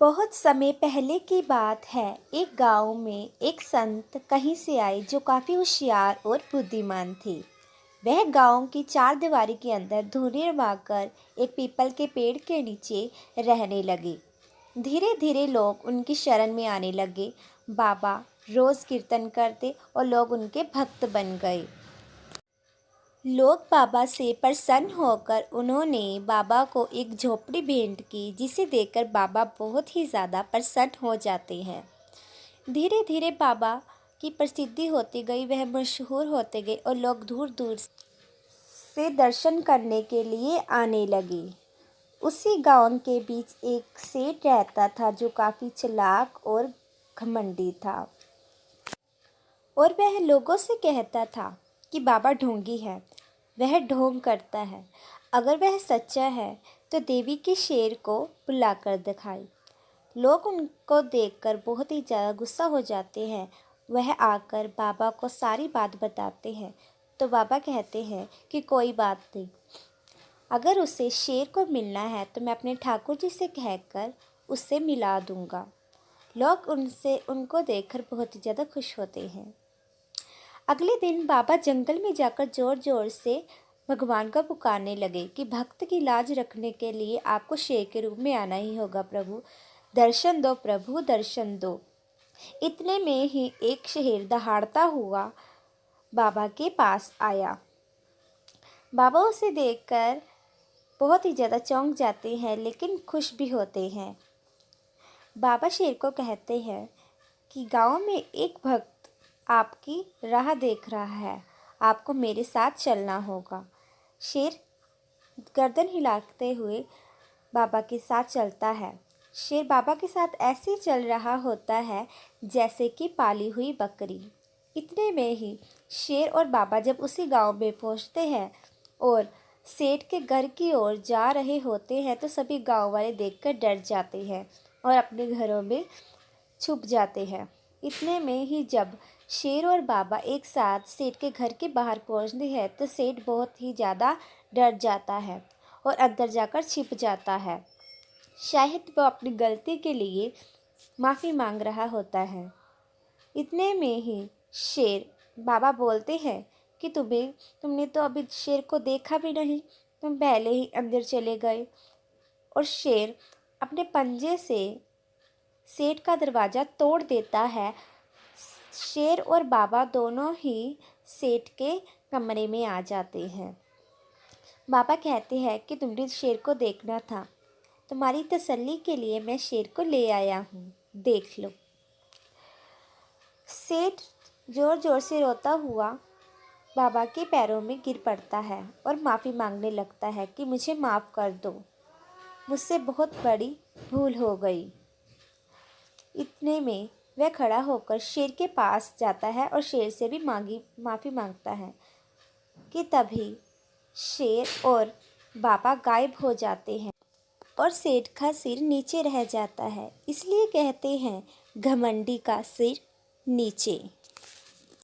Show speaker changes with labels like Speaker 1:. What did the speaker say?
Speaker 1: बहुत समय पहले की बात है। एक गांव में एक संत कहीं से आए जो काफ़ी होशियार और बुद्धिमान थे। वह गांव की चारदीवारी के अंदर धूनी रमाकर एक पीपल के पेड़ के नीचे रहने लगे। धीरे धीरे लोग उनकी शरण में आने लगे। बाबा रोज़ कीर्तन करते और लोग उनके भक्त बन गए। लोग बाबा से प्रसन्न होकर उन्होंने बाबा को एक झोपड़ी भेंट की, जिसे देखकर बाबा बहुत ही ज़्यादा प्रसन्न हो जाते हैं। धीरे धीरे बाबा की प्रसिद्धि होती गई, वह मशहूर होते गए और लोग दूर दूर से दर्शन करने के लिए आने लगे। उसी गांव के बीच एक सेठ रहता था जो काफ़ी चालाक और घमंडी था, और वह लोगों से कहता था कि बाबा ढोंगी है, वह ढोंग करता है। अगर वह सच्चा है तो देवी के शेर को बुलाकर दिखाए। लोग उनको देखकर बहुत ही ज़्यादा गुस्सा हो जाते हैं। वह आकर बाबा को सारी बात बताते हैं, तो बाबा कहते हैं कि कोई बात नहीं, अगर उसे शेर को मिलना है तो मैं अपने ठाकुर जी से कहकर उससे मिला दूँगा। लोग उनको देखकर बहुत ही ज़्यादा खुश होते हैं। अगले दिन बाबा जंगल में जाकर ज़ोर ज़ोर से भगवान को पुकारने लगे कि भक्त की लाज रखने के लिए आपको शेर के रूप में आना ही होगा। प्रभु दर्शन दो, प्रभु दर्शन दो। इतने में ही एक शेर दहाड़ता हुआ बाबा के पास आया। बाबा उसे देखकर बहुत ही ज़्यादा चौंक जाते हैं, लेकिन खुश भी होते हैं। बाबा शेर को कहते हैं कि गांव में एक भक्त आपकी राह देख रहा है, आपको मेरे साथ चलना होगा। शेर गर्दन हिलाते हुए बाबा के साथ चलता है। शेर बाबा के साथ ऐसे चल रहा होता है जैसे कि पाली हुई बकरी। इतने में ही शेर और बाबा जब उसी गांव में पहुंचते हैं और सेठ के घर की ओर जा रहे होते हैं, तो सभी गांव वाले देखकर डर जाते हैं और अपने घरों में छुप जाते हैं। इतने में ही जब शेर और बाबा एक साथ सेठ के घर के बाहर पहुंचते हैं, तो सेठ बहुत ही ज़्यादा डर जाता है और अंदर जाकर छिप जाता है। शायद वो अपनी गलती के लिए माफ़ी मांग रहा होता है। इतने में ही शेर बाबा बोलते हैं कि तुमने तो अभी शेर को देखा भी नहीं, तुम पहले ही अंदर चले गए। और शेर अपने पंजे से सेठ का दरवाज़ा तोड़ देता है। शेर और बाबा दोनों ही सेठ के कमरे में आ जाते हैं। बाबा कहते हैं कि तुमने शेर को देखना था, तुम्हारी तसल्ली के लिए मैं शेर को ले आया हूँ, देख लो। सेठ ज़ोर ज़ोर से रोता हुआ बाबा के पैरों में गिर पड़ता है और माफ़ी मांगने लगता है कि मुझे माफ़ कर दो, मुझसे बहुत बड़ी भूल हो गई। इतने में वह खड़ा होकर शेर के पास जाता है और शेर से भी माफ़ी मांगता है कि तभी शेर और बाबा गायब हो जाते हैं और सेठ का सिर नीचे रह जाता है। इसलिए कहते हैं घमंडी का सिर नीचे।